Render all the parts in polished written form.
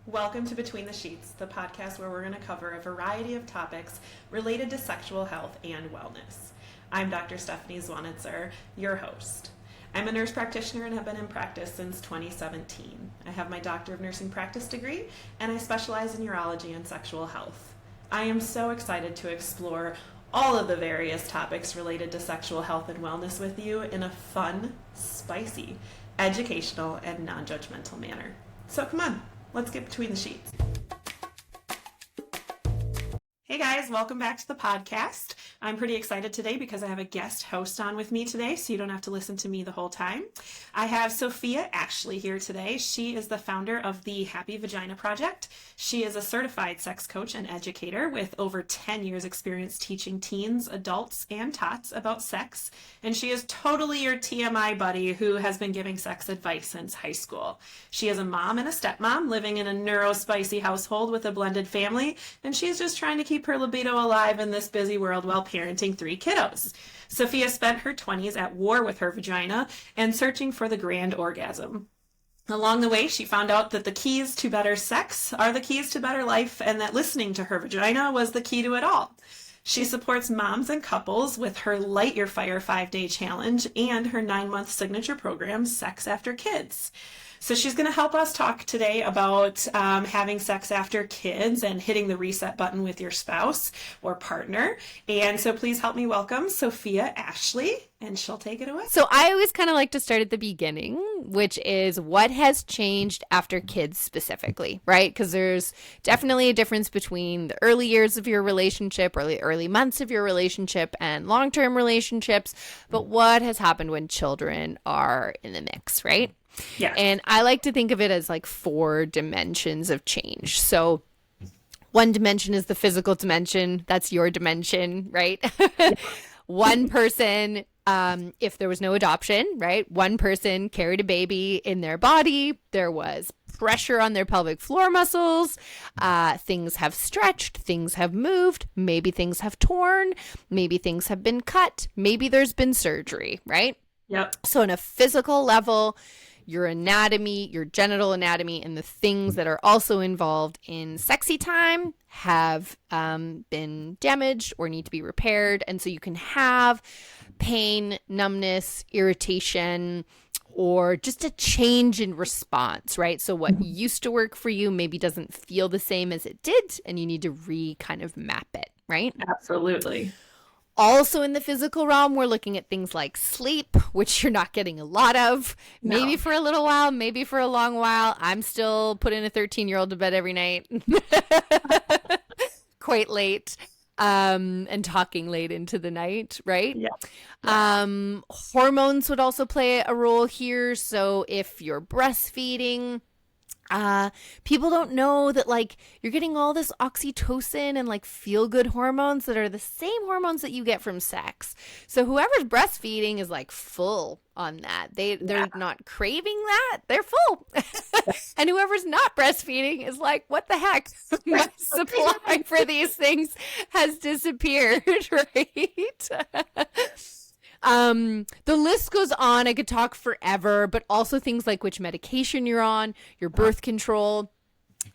Welcome to Between the Sheets, the podcast where we're going to cover a variety of topics related to sexual health and wellness. I'm Dr. Stephanie Zwonitzer, your host. I'm a nurse practitioner and have been in practice since 2017. I have my Doctor of Nursing Practice degree, and I specialize in urology and sexual health. I am so excited to explore all of the various topics related to sexual health and wellness with you in a fun, spicy, educational, and non-judgmental manner. So come on, let's get between the sheets. Hey guys, welcome back to the podcast. I'm pretty excited today because I have a guest host on with me today, so you don't have to listen to me the whole time. I have Sofia Ashley here today. She is the founder of the Happy Vagina Project. She is a certified sex coach and educator with over 10 years experience teaching teens, adults, and tots about sex. And she is totally your TMI buddy who has been giving sex advice since high school. She is a mom and a stepmom living in a neurospicy household with a blended family, and she's just trying to keep her libido alive in this busy world while parenting 3 kiddos. Sofia spent her 20s at war with her vagina and searching for the grand orgasm. Along the way, she found out that the keys to better sex are the keys to better life, and that listening to her vagina was the key to it all. She supports moms and couples with her Light Your Fire 5-day challenge and her 9-month signature program, Sex After Kids. So she's going to help us talk today about having sex after kids and hitting the reset button with your spouse or partner. And so please help me welcome Sofia Ashley, and she'll take it away. So I always kind of like to start at the beginning, which is what has changed after kids specifically, right? Because there's definitely a difference between the early years of your relationship or the early months of your relationship and long-term relationships. But what has happened when children are in the mix, right? Yeah. And I like to think of it as like 4 dimensions of change. So one dimension is the physical dimension. That's your dimension, right? One person, if there was no adoption, right? One person carried a baby in their body. There was pressure on their pelvic floor muscles. Things have stretched. Things have moved. Maybe things have torn. Maybe things have been cut. Maybe there's been surgery, right? Yep. So on a physical level, your anatomy, your genital anatomy, and the things that are also involved in sexy time have been damaged or need to be repaired. And so you can have pain, numbness, irritation, or just a change in response, right? So what used to work for you maybe doesn't feel the same as it did, and you need to kind of map it, right? Absolutely. Also in the physical realm, we're looking at things like sleep, which you're not getting a lot of, maybe for a little while, maybe for a long while. I'm still putting a 13-year-old to bed every night, quite late, and talking late into the night, right? Yeah. Hormones would also play a role here. So if you're breastfeeding, people don't know that like you're getting all this oxytocin and like feel good hormones that are the same hormones that you get from sex. So whoever's breastfeeding is like full on that. They're not craving that. They're full. And whoever's not breastfeeding is like, what the heck? My supply for these things has disappeared, right? The list goes on. I could talk forever, but also things like which medication you're on, your birth control,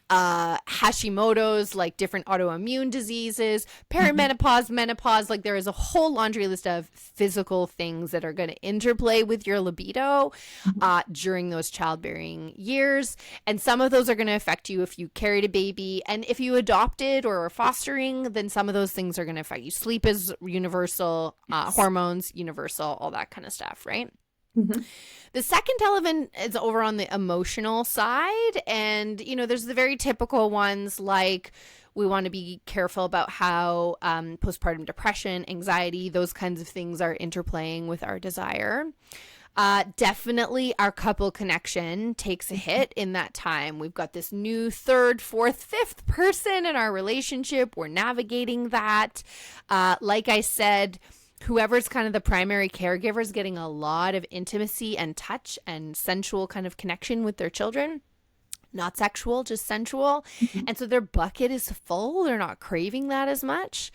Hashimoto's, like different autoimmune diseases, perimenopause, menopause. Like there is a whole laundry list of physical things that are going to interplay with your libido during those childbearing years. And some of those are going to affect you if you carried a baby. And if you adopted or are fostering, then some of those things are going to affect you. Sleep is universal, hormones, universal, all that kind of stuff, right? Mm-hmm. The second element is over on the emotional side. And, you know, there's the very typical ones like we want to be careful about how postpartum depression, anxiety, those kinds of things are interplaying with our desire. Definitely our couple connection takes a hit in that time. We've got this new 3rd, 4th, 5th person in our relationship. We're navigating that. Like I said, whoever's kind of the primary caregiver is getting a lot of intimacy and touch and sensual kind of connection with their children. Not sexual, just sensual. Mm-hmm. And so their bucket is full. They're not craving that as much.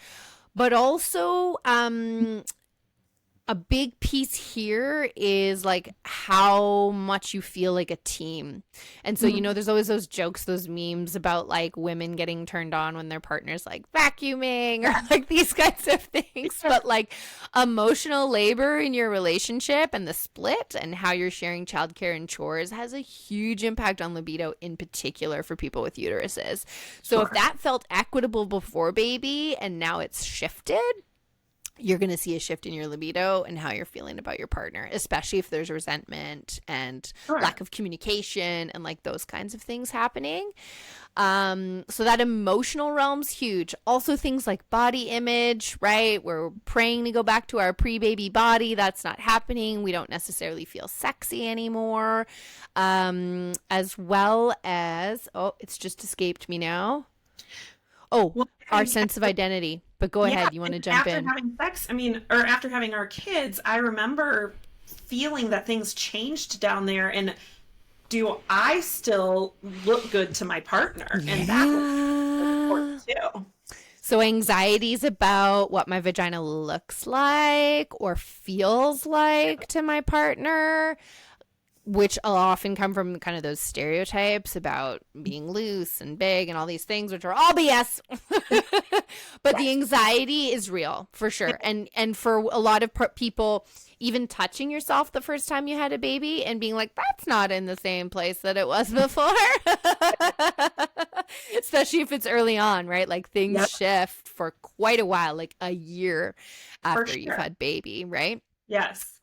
But also a big piece here is like how much you feel like a team. And so, there's always those jokes, those memes about like women getting turned on when their partner's like vacuuming or like these kinds of things. But like emotional labor in your relationship and the split and how you're sharing childcare and chores has a huge impact on libido, in particular for people with uteruses. So if that felt equitable before baby and now it's shifted, you're going to see a shift in your libido and how you're feeling about your partner, especially if there's resentment and lack of communication and like those kinds of things happening. So that emotional realm's huge. Also things like body image, right? We're praying to go back to our pre-baby body. That's not happening. We don't necessarily feel sexy anymore. As well as, it's just escaped me now. Our sense of identity. But go ahead. You want to jump in? After having sex, or after having our kids, I remember feeling that things changed down there. And do I still look good to my partner? Yeah. And that was important too. So anxieties about what my vagina looks like or feels like to my partner, which will often come from kind of those stereotypes about being loose and big and all these things, which are all BS. But the anxiety is real for sure. And for a lot of people, even touching yourself the first time you had a baby and being like, that's not in the same place that it was before. Especially if it's early on, right? Like things shift for quite a while, like a year after you've had baby, right? Yes.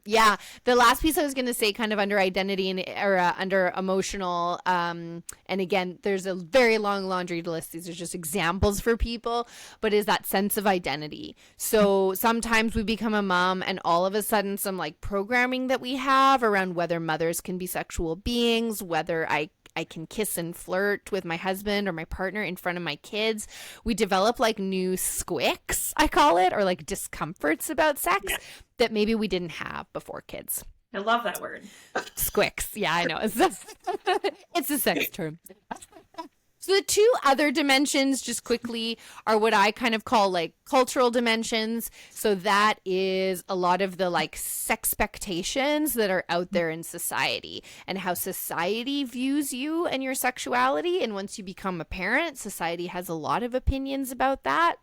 Yeah. The last piece I was going to say, kind of under identity or under emotional, and again, there's a very long laundry list. These are just examples for people, but is that sense of identity. So sometimes we become a mom and all of a sudden some like programming that we have around whether mothers can be sexual beings, whether I can kiss and flirt with my husband or my partner in front of my kids. We develop like new squicks, I call it, or like discomforts about sex that maybe we didn't have before kids. I love that word. Squicks. Yeah, I know. It's a sex term. So the two other dimensions, just quickly, are what I kind of call like cultural dimensions. So that is a lot of the like sexpectations that are out there in society and how society views you and your sexuality. And once you become a parent, society has a lot of opinions about that.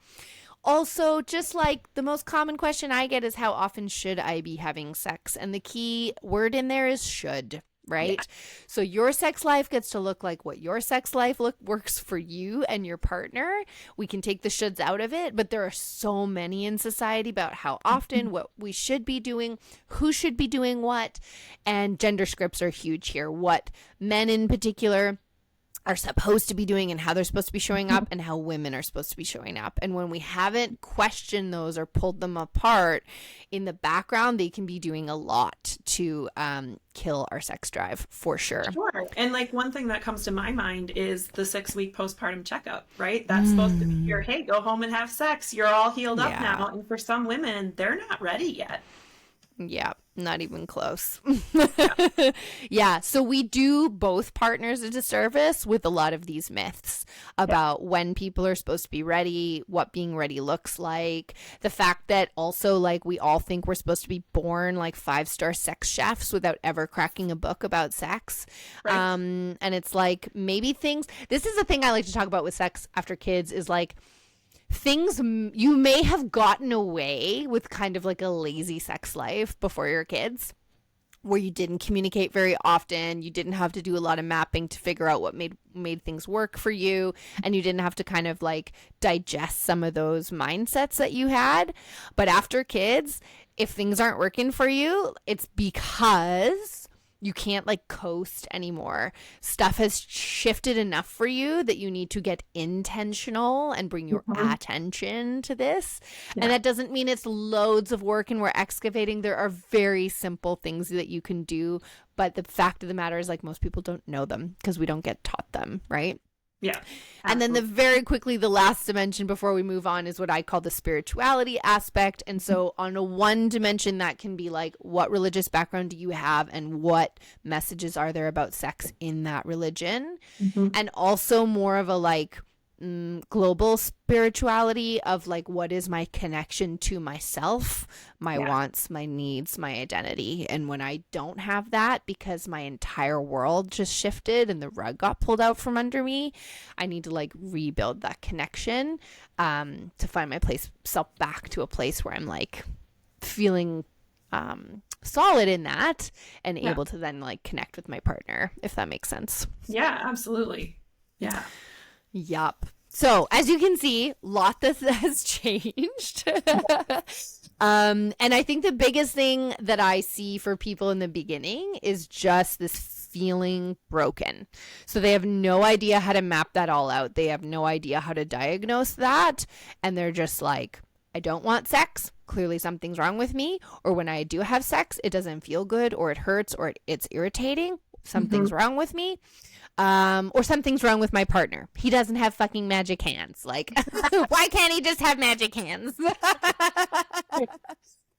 Also, just like the most common question I get is how often should I be having sex? And the key word in there is should. Right? Yeah. So your sex life gets to look like what your sex life works for you and your partner. We can take the shoulds out of it, but there are so many in society about how often, what we should be doing, who should be doing what, and gender scripts are huge here. What men in particular are supposed to be doing and how they're supposed to be showing up and how women are supposed to be showing up. And when we haven't questioned those or pulled them apart in the background, they can be doing a lot to kill our sex drive for sure. Sure. And like one thing that comes to my mind is the 6-week postpartum checkup, right? That's supposed to be your, hey, go home and have sex. You're all healed up now. And for some women, they're not ready yet. Yeah, not even close. Yeah, so we do both partners a disservice with a lot of these myths about when people are supposed to be ready, what being ready looks like, the fact that also like we all think we're supposed to be born like 5-star sex chefs without ever cracking a book about sex. Right. And it's like maybe this is the thing I like to talk about with sex after kids is like, things you may have gotten away with kind of like a lazy sex life before your kids where you didn't communicate very often, you didn't have to do a lot of mapping to figure out what made things work for you, and you didn't have to kind of like digest some of those mindsets that you had. But after kids, if things aren't working for you, it's because you can't like coast anymore. Stuff has shifted enough for you that you need to get intentional and bring your attention to this. Yeah. And that doesn't mean it's loads of work and we're excavating. There are very simple things that you can do. But the fact of the matter is like most people don't know them because we don't get taught them, right? Yeah. And then the last dimension before we move on is what I call the spirituality aspect. And so on a one dimension, that can be like, what religious background do you have and what messages are there about sex in that religion? And also more of a like global spirituality of like, what is my connection to myself, my wants, my needs, my identity. And when I don't have that, because my entire world just shifted and the rug got pulled out from under me, I need to like rebuild that connection to find myself back to a place where I'm like feeling solid in that and able to then like connect with my partner, if that makes sense. Yeah, absolutely. Yeah. Yup. So as you can see, lot that has changed. And I think the biggest thing that I see for people in the beginning is just this feeling broken. So they have no idea how to map that all out. They have no idea how to diagnose that. And they're just like, I don't want sex. Clearly something's wrong with me. Or when I do have sex, it doesn't feel good, or it hurts, or it's irritating. Something's wrong with me. Or something's wrong with my partner. He doesn't have fucking magic hands. Like, why can't he just have magic hands?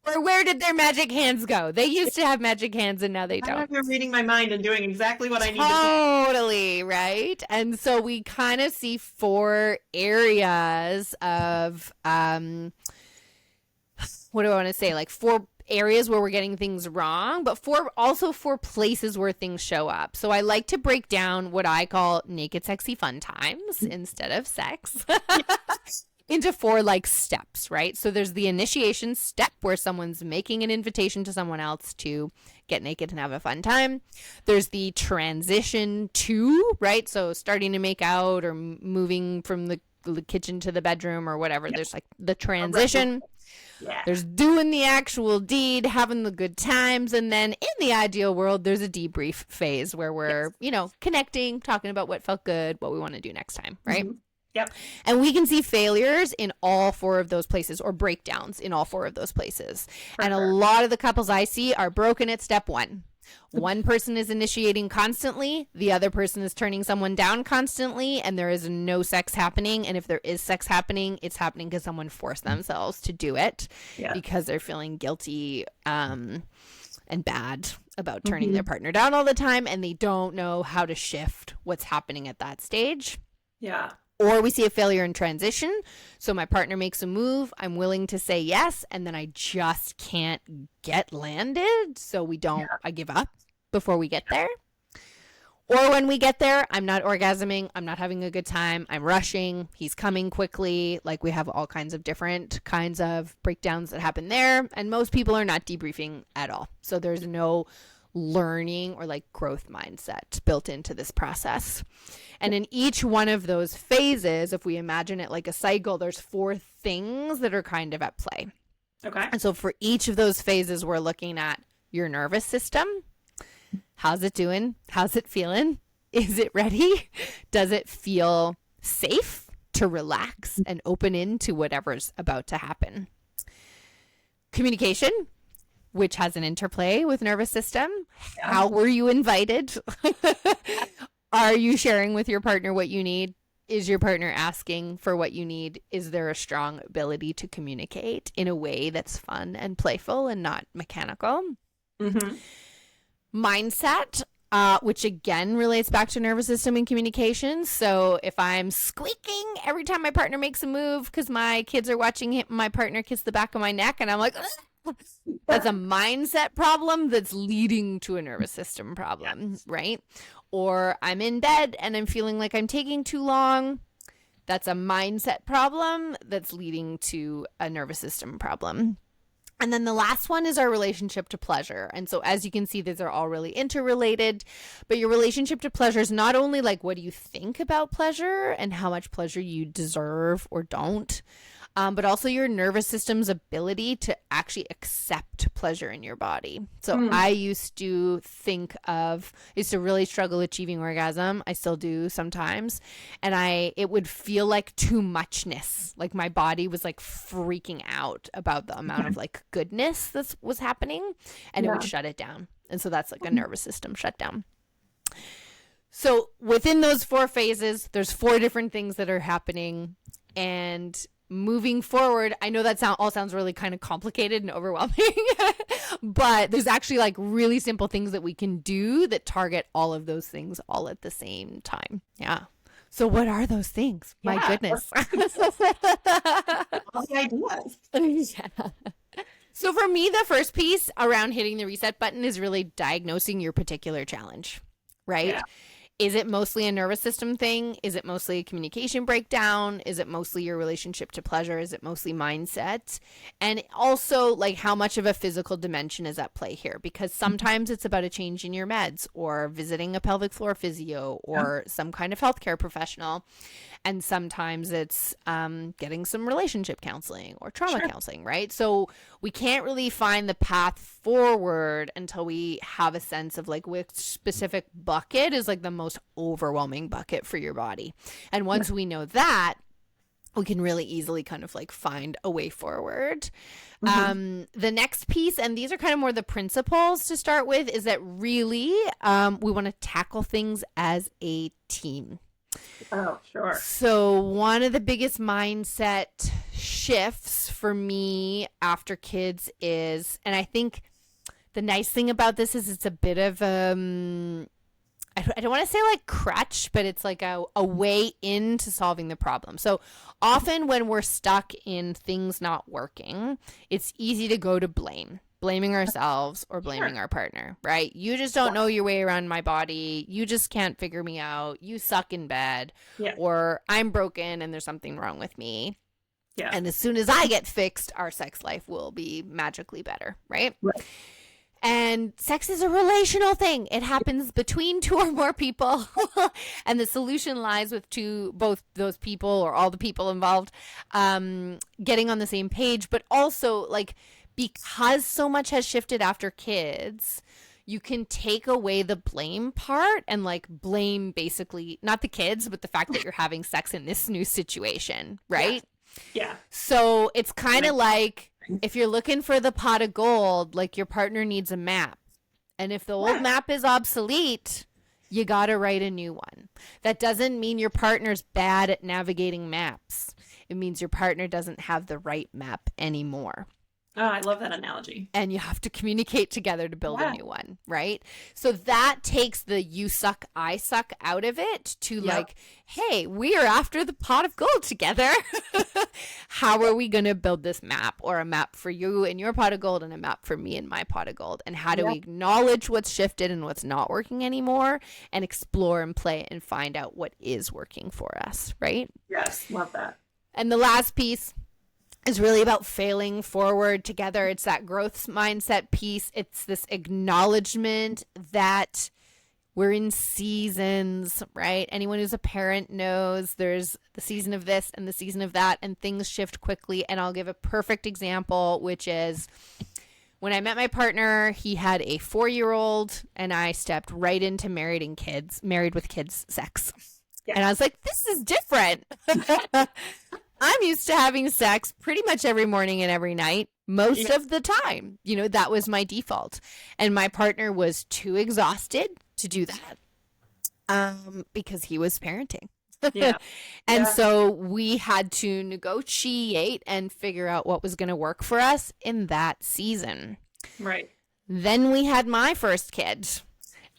Or where did their magic hands go? They used to have magic hands and now they don't. You're reading my mind and doing exactly what I need to do. Totally, right? And so we kind of see 4 areas of, what do I want to say? Like 4 areas where we're getting things wrong, but 4 places where things show up. So I like to break down what I call naked, sexy, fun times instead of sex into 4 like steps, right? So there's the initiation step where someone's making an invitation to someone else to get naked and have a fun time. There's the transition to, right? So starting to make out or moving from the kitchen to the bedroom or whatever. There's like the transition. Yeah. There's doing the actual deed, having the good times, and then in the ideal world, there's a debrief phase where we're, connecting, talking about what felt good, what we want to do next time, right? Mm-hmm. Yep. And we can see failures in all 4 of those places, or breakdowns in all 4 of those places. And a lot of the couples I see are broken at step 1. One person is initiating constantly, the other person is turning someone down constantly, and there is no sex happening. And if there is sex happening, it's happening because someone forced themselves to do it because they're feeling guilty and bad about turning their partner down all the time, and they don't know how to shift what's happening at that stage. Yeah. Or we see a failure in transition. So my partner makes a move. I'm willing to say yes. And then I just can't get landed. So I give up before we get there. Or when we get there, I'm not orgasming. I'm not having a good time. I'm rushing. He's coming quickly. Like, we have all kinds of different kinds of breakdowns that happen there. And most people are not debriefing at all. So there's no learning or like growth mindset built into this process. And in each one of those phases, if we imagine it like a cycle, there's 4 things that are kind of at play. Okay. And so for each of those phases, we're looking at your nervous system. How's it doing? How's it feeling? Is it ready? Does it feel safe to relax and open into whatever's about to happen? Communication, which has an interplay with nervous system. Yeah. How were you invited? Are you sharing with your partner what you need? Is your partner asking for what you need? Is there a strong ability to communicate in a way that's fun and playful and not mechanical? Mm-hmm. Mindset, which again relates back to nervous system and communication. So if I'm squeaking every time my partner makes a move because my kids are watching my partner kiss the back of my neck and I'm like, that's a mindset problem that's leading to a nervous system problem, right? Or I'm in bed and I'm feeling like I'm taking too long. That's a mindset problem that's leading to a nervous system problem. And then the last one is our relationship to pleasure. And so as you can see, these are all really interrelated, but your relationship to pleasure is not only like, what do you think about pleasure and how much pleasure you deserve or don't, but also your nervous system's ability to actually accept pleasure in your body. So I used to really struggle achieving orgasm. I still do sometimes. And it would feel like too muchness. Like my body was like freaking out about the amount of like goodness that was happening, and it would shut it down. And so that's like a nervous system shutdown. So within those 4 phases, there's 4 different things that are happening. And moving forward, I know that all sounds really kind of complicated and overwhelming, but there's actually like really simple things that we can do that target all of those things all at the same time. Yeah. So what are those things? My Yeah. goodness. All the ideas. Yeah. So for me, the first piece around hitting the reset button is really diagnosing your particular challenge, right? Yeah. Is it mostly a nervous system thing? Is it mostly a communication breakdown? Is it mostly your relationship to pleasure? Is it mostly mindset? And also, like, how much of a physical dimension is at play here? Because sometimes it's about a change in your meds or visiting a pelvic floor physio or some kind of healthcare professional. And sometimes it's getting some relationship counseling or trauma counseling, right? So we can't really find the path forward until we have a sense of like which specific bucket is like the most overwhelming bucket for your body. And once we know that, we can really easily kind of like find a way forward. The next piece, and these are kind of more the principles to start with, is that really we want to tackle things as a team. Oh, sure. So one of the biggest mindset shifts for me after kids is, and I think the nice thing about this is it's a bit of I don't want to say like crutch, but it's like a way into solving the problem. So often when we're stuck in things not working, it's easy to go to blaming ourselves or blaming our partner, right? You just don't know your way around my body. You just can't figure me out. You suck in bed. Yeah. Or I'm broken and there's something wrong with me. Yeah. And as soon as I get fixed, our sex life will be magically better, right? Right. And sex is a relational thing. It happens between two or more people. And the solution lies with both those people or all the people involved getting on the same page. But also, like, because so much has shifted after kids, you can take away the blame part and like blame basically not the kids, but the fact that you're having sex in this new situation, right? Yeah. So it's kind of like if you're looking for the pot of gold, like your partner needs a map. And if the old map is obsolete, you got to write a new one. That doesn't mean your partner's bad at navigating maps. It means your partner doesn't have the right map anymore. Oh, I love that analogy. And you have to communicate together to build a new one, right? So that takes the you suck, I suck out of it to like, hey, we are after the pot of gold together. How are we going to build this map, or a map for you and your pot of gold and a map for me and my pot of gold? And how do we acknowledge what's shifted and what's not working anymore and explore and play and find out what is working for us, right? Yes, love that. And the last piece is really about failing forward together. It's that growth mindset piece. It's this acknowledgement that we're in seasons, right? Anyone who's a parent knows there's the season of this and the season of that, and things shift quickly. And I'll give a perfect example, which is when I met my partner, he had a 4-year-old, and I stepped right into married with kids sex. Yeah. And I was like, this is different. I'm used to having sex pretty much every morning and every night, most of the time. You know, that was my default. And my partner was too exhausted to do that because he was parenting. And so we had to negotiate and figure out what was going to work for us in that season. Right. Then we had my first kid.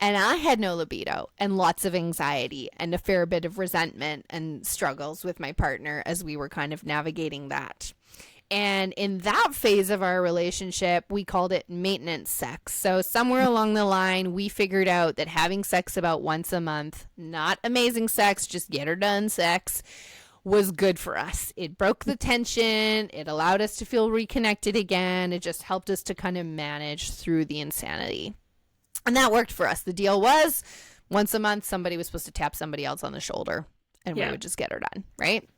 And I had no libido and lots of anxiety and a fair bit of resentment and struggles with my partner as we were kind of navigating that. And in that phase of our relationship, we called it maintenance sex. So somewhere along the line, we figured out that having sex about once a month, not amazing sex, just get her done sex, was good for us. It broke the tension. It allowed us to feel reconnected again. It just helped us to kind of manage through the insanity. And that worked for us. The deal was once a month, somebody was supposed to tap somebody else on the shoulder and we would just get her done, right?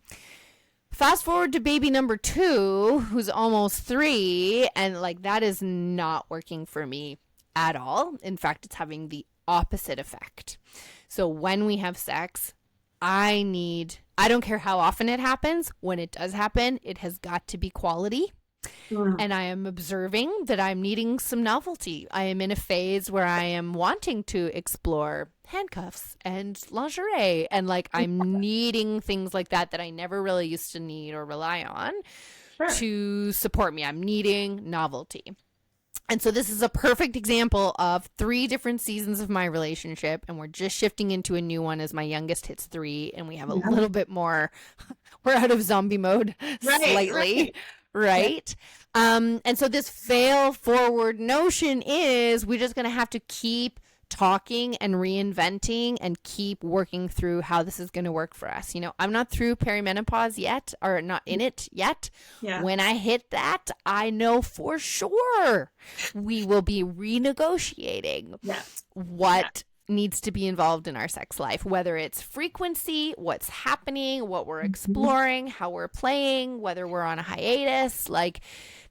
Fast forward to baby number 2, who's almost 3. And like, that is not working for me at all. In fact, it's having the opposite effect. So when we have sex, I don't care how often it happens. When it does happen, it has got to be quality. And I am observing that I'm needing some novelty. I am in a phase where I am wanting to explore handcuffs and lingerie. And like, I'm needing things like that I never really used to need or rely on to support me. I'm needing novelty. And so this is a perfect example of 3 different seasons of my relationship, and we're just shifting into a new one as my youngest hits 3, and we have a little bit more, we're out of zombie mode slightly, right? And so this fail forward notion is we're just going to have to keep talking and reinventing and keep working through how this is going to work for us. I'm not through perimenopause yet, or not in it yet. Yeah. When I hit that, I know for sure we will be renegotiating what needs to be involved in our sex life, whether it's frequency, what's happening, what we're exploring, how we're playing, whether we're on a hiatus. Like,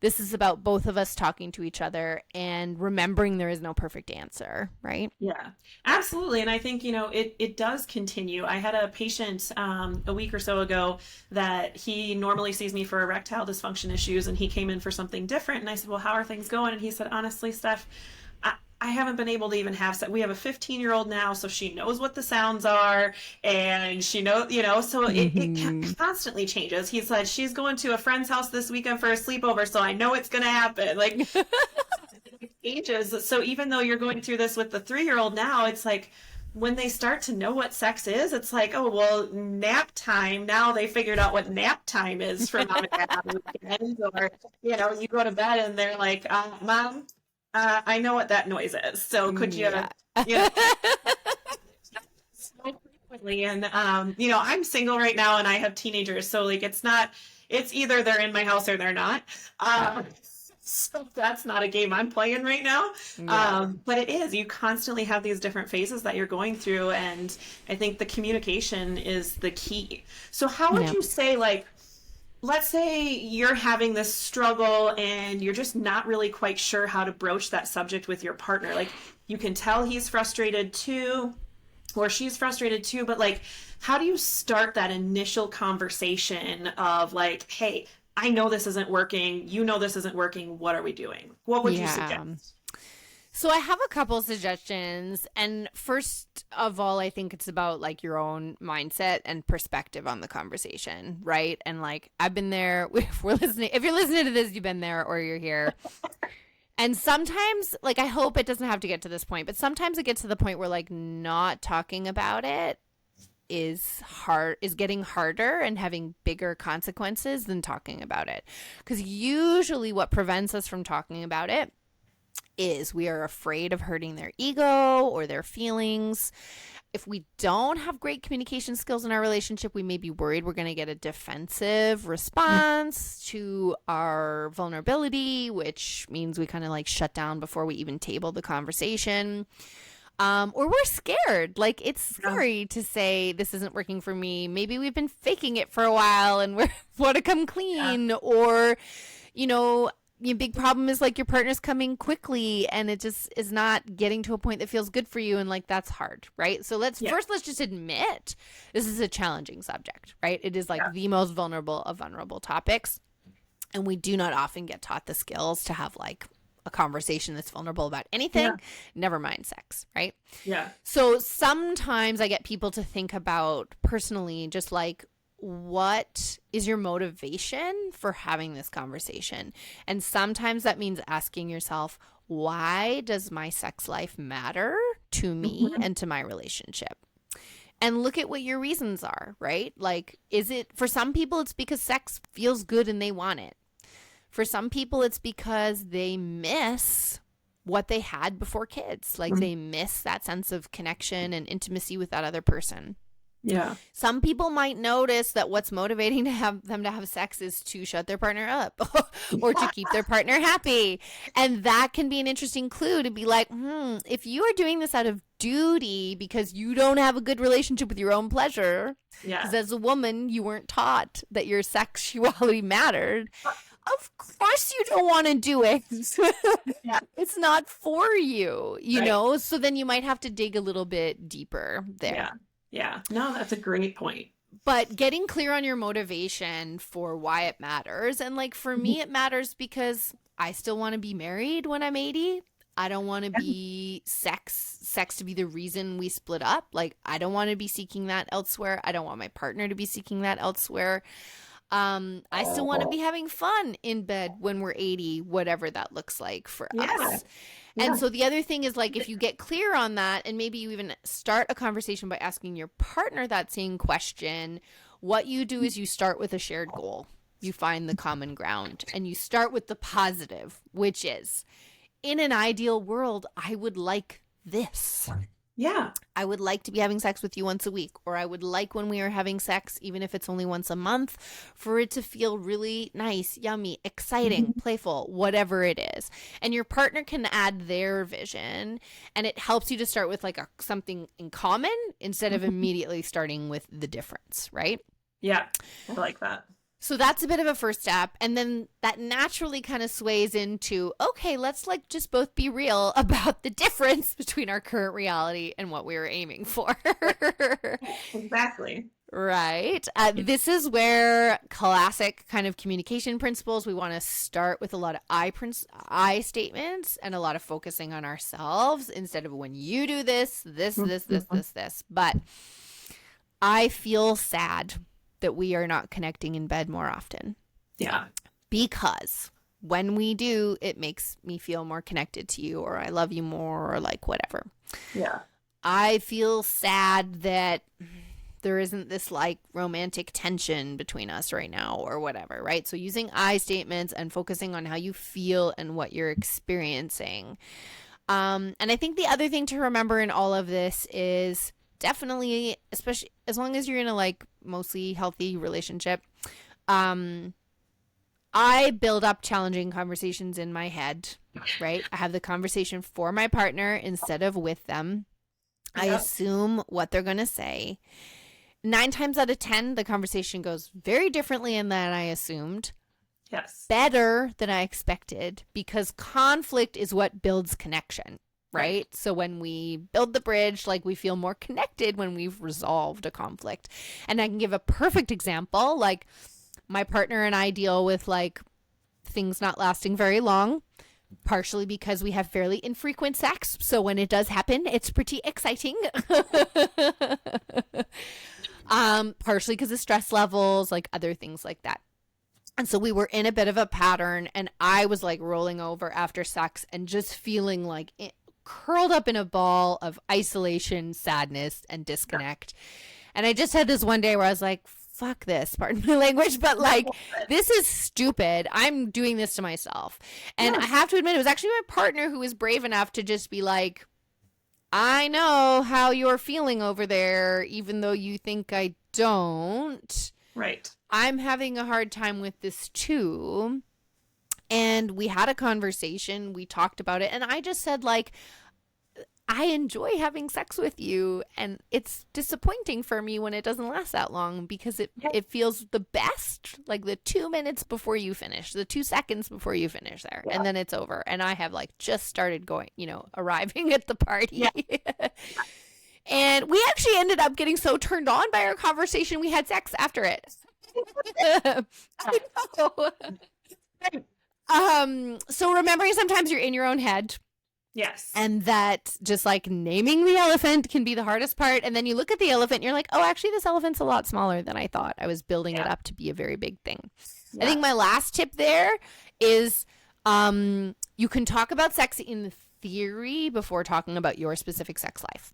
this is about both of us talking to each other and remembering there is no perfect answer, right? Yeah, absolutely. And I think, it does continue. I had a patient a week or so ago that he normally sees me for erectile dysfunction issues, and he came in for something different. And I said, well, how are things going? And he said, honestly, Steph, I haven't been able to even have sex. We have a 15-year-old now, so she knows what the sounds are, and she knows, so it constantly changes. He said, she's going to a friend's house this weekend for a sleepover, so I know it's going to happen. Like, it changes. So even though you're going through this with the 3-year-old now, it's like, when they start to know what sex is, it's like, oh, well, nap time. Now they figured out what nap time is for mom and dad on weekends. Or, you go to bed and they're like, Mom, I know what that noise is. So could you, so frequently. And, I'm single right now and I have teenagers. So like, it's either they're in my house or they're not. So that's not a game I'm playing right now. But it is, you constantly have these different phases that you're going through. And I think the communication is the key. So how would you say, like, let's say you're having this struggle and you're just not really quite sure how to broach that subject with your partner. Like, you can tell he's frustrated too, or she's frustrated too, but like, how do you start that initial conversation of like, hey, I know this isn't working. You know this isn't working. What are we doing? What would you suggest? So I have a couple suggestions. And first of all, I think it's about like your own mindset and perspective on the conversation, right? And like, I've been there. If you're listening to this, you've been there or you're here. And sometimes, like, I hope it doesn't have to get to this point, but sometimes it gets to the point where like not talking about it is getting harder and having bigger consequences than talking about it. Because usually what prevents us from talking about it is we are afraid of hurting their ego or their feelings. If we don't have great communication skills in our relationship, we may be worried we're going to get a defensive response to our vulnerability, which means we kind of like shut down before we even table the conversation. Or we're scared. Like, it's scary to say this isn't working for me. Maybe we've been faking it for a while and we want to come clean. Or, your big problem is like your partner's coming quickly and it just is not getting to a point that feels good for you. And like, that's hard, right? So let's just admit this is a challenging subject, right? It is like the most vulnerable of vulnerable topics. And we do not often get taught the skills to have like a conversation that's vulnerable about anything, never mind sex, right? Yeah. So sometimes I get people to think about personally, just like, what is your motivation for having this conversation? And sometimes that means asking yourself, why does my sex life matter to me and to my relationship? And look at what your reasons are, right? Like, is it, for some people, it's because sex feels good and they want it. For some people, it's because they miss what they had before kids. Like, they miss that sense of connection and intimacy with that other person. Yeah. Some people might notice that what's motivating to have them to have sex is to shut their partner up or to keep their partner happy. And that can be an interesting clue to be like, if you are doing this out of duty because you don't have a good relationship with your own pleasure, because as a woman, you weren't taught that your sexuality mattered. Of course you don't want to do it. It's not for you, you know? So then you might have to dig a little bit deeper there. Yeah. No, that's a great point. But getting clear on your motivation for why it matters. And like, for me, it matters because I still want to be married when I'm 80. I don't want to be sex to be the reason we split up. Like, I don't want to be seeking that elsewhere. I don't want my partner to be seeking that elsewhere. I still want to be having fun in bed when we're 80, whatever that looks like for us. Yeah. And so the other thing is, like, if you get clear on that, and maybe you even start a conversation by asking your partner that same question, what you do is you start with a shared goal. You find the common ground, and you start with the positive, which is, in an ideal world, I would like this. Yeah. I would like to be having sex with you once a week, or I would like when we are having sex, even if it's only once a month, for it to feel really nice, yummy, exciting, playful, whatever it is. And your partner can add their vision, and it helps you to start with like something in common instead of immediately starting with the difference, right? Yeah, I like that. So that's a bit of a first step. And then that naturally kind of sways into, okay, let's like just both be real about the difference between our current reality and what we were aiming for. Exactly. Right. This is where classic kind of communication principles, we want to start with a lot of I statements and a lot of focusing on ourselves instead of when you do this. But I feel sad that we are not connecting in bed more often. Yeah. Because when we do, it makes me feel more connected to you, or I love you more, or like whatever. Yeah. I feel sad that there isn't this like romantic tension between us right now or whatever, right? So using I statements and focusing on how you feel and what you're experiencing. And I think the other thing to remember in all of this is definitely, especially as long as you're in a like mostly healthy relationship, I build up challenging conversations in my head, right? I have the conversation for my partner instead of with them. I assume what they're going to say. 9 times out of 10, the conversation goes very differently than I assumed. Yes. Better than I expected, because conflict is what builds connection. Right? So when we build the bridge, like we feel more connected when we've resolved a conflict. And I can give a perfect example. Like my partner and I deal with like things not lasting very long, partially because we have fairly infrequent sex. So when it does happen, it's pretty exciting. Partially because of stress levels, like other things like that. And so we were in a bit of a pattern, and I was like rolling over after sex and just feeling like curled up in a ball of isolation, sadness, and disconnect. And I just had this one day where I was like, fuck this, pardon my language, but like, this is stupid. I'm doing this to myself. And I have to admit, it was actually my partner who was brave enough to just be like, I know how you're feeling over there, even though you think I don't. Right. I'm having a hard time with this too. And we had a conversation, we talked about it, and I just said, like, I enjoy having sex with you, and it's disappointing for me when it doesn't last that long, because it feels the best, like the 2 minutes before you finish, the 2 seconds before you finish there, and then it's over. And I have like just started going, arriving at the party. Yeah. And we actually ended up getting so turned on by our conversation, we had sex after it. I know. So remembering sometimes you're in your own head. Yes. And that just like naming the elephant can be the hardest part. And then you look at the elephant and you're like, oh, actually this elephant's a lot smaller than I thought. I was building it up to be a very big thing. Yeah. I think my last tip there is you can talk about sex in theory before talking about your specific sex life.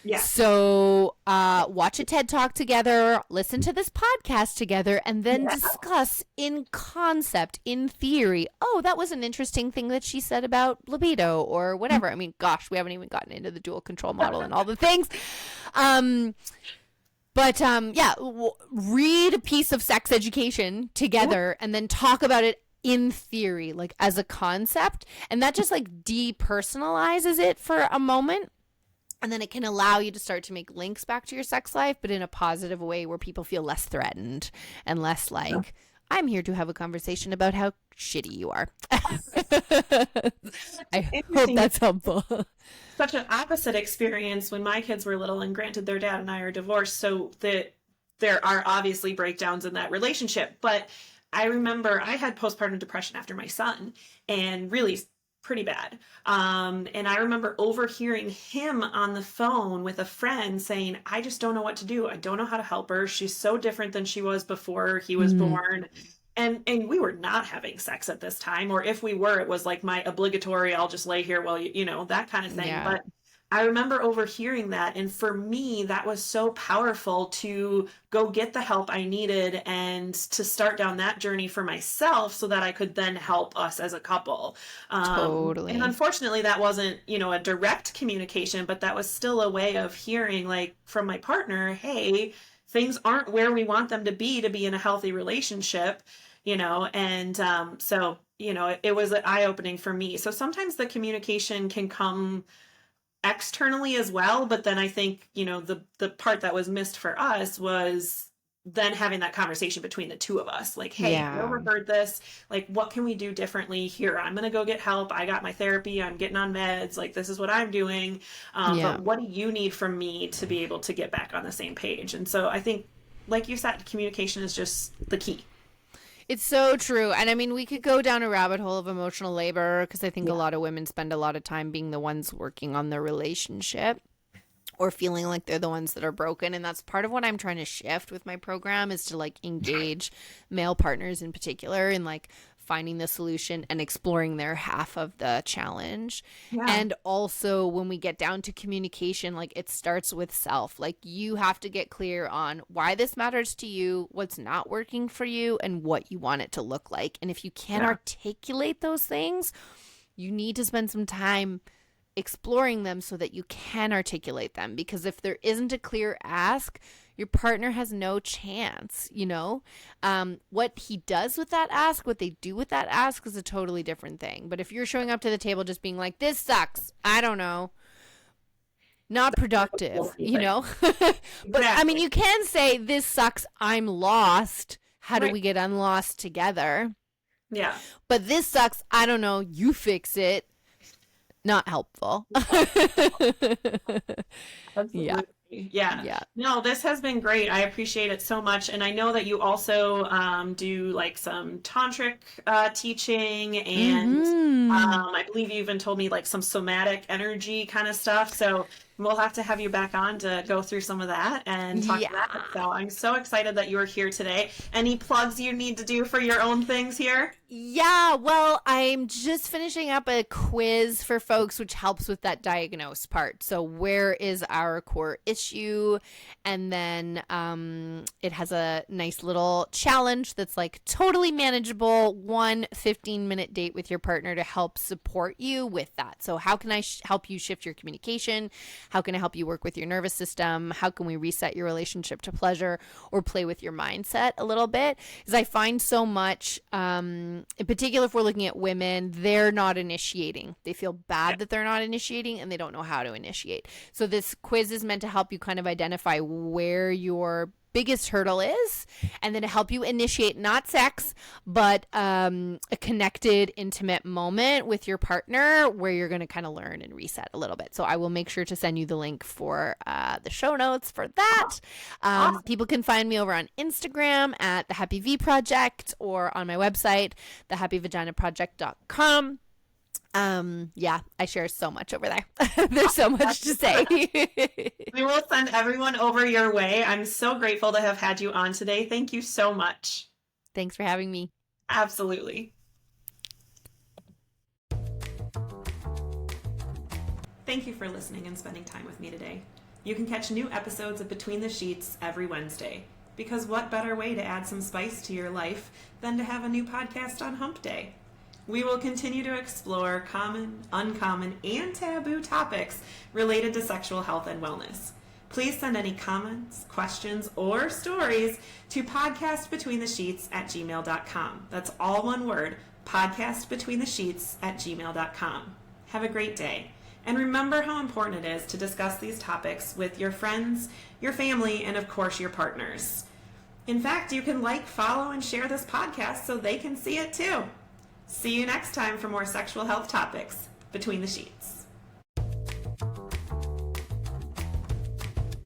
Yeah. So watch a TED Talk together, listen to this podcast together, and then discuss in concept, in theory. Oh, that was an interesting thing that she said about libido or whatever. I mean, gosh, we haven't even gotten into the dual control model and all the things. Read a piece of sex education together and then talk about it in theory, like as a concept. And that just like depersonalizes it for a moment. And then it can allow you to start to make links back to your sex life, but in a positive way where people feel less threatened and less like, I'm here to have a conversation about how shitty you are. I hope that's helpful. Such an opposite experience when my kids were little, and granted their dad and I are divorced, so that there are obviously breakdowns in that relationship. But I remember I had postpartum depression after my son, and really pretty bad. And I remember overhearing him on the phone with a friend saying, I just don't know what to do. I don't know how to help her. She's so different than she was before he was born. And we were not having sex at this time, or if we were, it was like my obligatory, I'll just lay here while you know, that kind of thing. Yeah. But I remember overhearing that. And for me, that was so powerful to go get the help I needed and to start down that journey for myself so that I could then help us as a couple. Totally. And unfortunately, that wasn't, you know, a direct communication, but that was still a way of hearing, like, from my partner, hey, things aren't where we want them to be in a healthy relationship, you know. And so, you know, it was eye-opening for me. So sometimes the communication can come externally as well, but then I think, you know, the part that was missed for us was then having that conversation between the two of us, like, hey, I overheard this, like, what can we do differently here? I'm gonna go get help. I got my therapy, I'm getting on meds, like, this is what I'm doing, but what do you need from me to be able to get back on the same page? And so I think, like you said, communication is just the key. It's so true. And I mean, we could go down a rabbit hole of emotional labor because I think a lot of women spend a lot of time being the ones working on their relationship or feeling like they're the ones that are broken. And that's part of what I'm trying to shift with my program, is to like engage male partners in particular in like finding the solution and exploring their half of the challenge. And also when we get down to communication, like it starts with self. Like you have to get clear on why this matters to you, what's not working for you, and what you want it to look like. And if you can't articulate those things, you need to spend some time exploring them so that you can articulate them. Because if there isn't a clear ask, your partner has no chance, you know? What he does with that ask, what they do with that ask is a totally different thing. But if you're showing up to the table just being like, this sucks, I don't know, not productive, you know? But I mean, you can say, this sucks, I'm lost. How do we get unlost together? Yeah. But this sucks, I don't know, you fix it. Not helpful. Absolutely. Yeah. No, this has been great. I appreciate it so much. And I know that you also do like some tantric teaching, and I believe you even told me like some somatic energy kind of stuff. So we'll have to have you back on to go through some of that and talk about that. So I'm so excited that you are here today. Any plugs you need to do for your own things here? Yeah, well, I'm just finishing up a quiz for folks, which helps with that diagnose part. So where is our core issue? And then it has a nice little challenge that's like totally manageable, 1 15-minute date with your partner to help support you with that. So how can I help you shift your communication? How can I help you work with your nervous system? How can we reset your relationship to pleasure or play with your mindset a little bit? Because I find so much, in particular, if we're looking at women, they're not initiating. They feel bad that they're not initiating and they don't know how to initiate. So this quiz is meant to help you kind of identify where your biggest hurdle is, and then to help you initiate not sex, but a connected, intimate moment with your partner where you're going to kind of learn and reset a little bit. So I will make sure to send you the link for the show notes for that. Awesome. People can find me over on Instagram at the Happy V Project or on my website, thehappyvaginaproject.com. Yeah, I share so much over there. There's so much to say. We will send everyone over your way. I'm so grateful to have had you on today. Thank you so much. Thanks for having me. Absolutely. Thank you for listening and spending time with me today. You can catch new episodes of Between the Sheets every Wednesday, because what better way to add some spice to your life than to have a new podcast on Hump Day? We will continue to explore common, uncommon, and taboo topics related to sexual health and wellness. Please send any comments, questions, or stories to podcastbetweenthesheets@gmail.com. That's all one word, podcastbetweenthesheets@gmail.com. Have a great day. And remember how important it is to discuss these topics with your friends, your family, and of course your partners. In fact, you can like, follow, and share this podcast so they can see it too. See you next time for more sexual health topics between the sheets.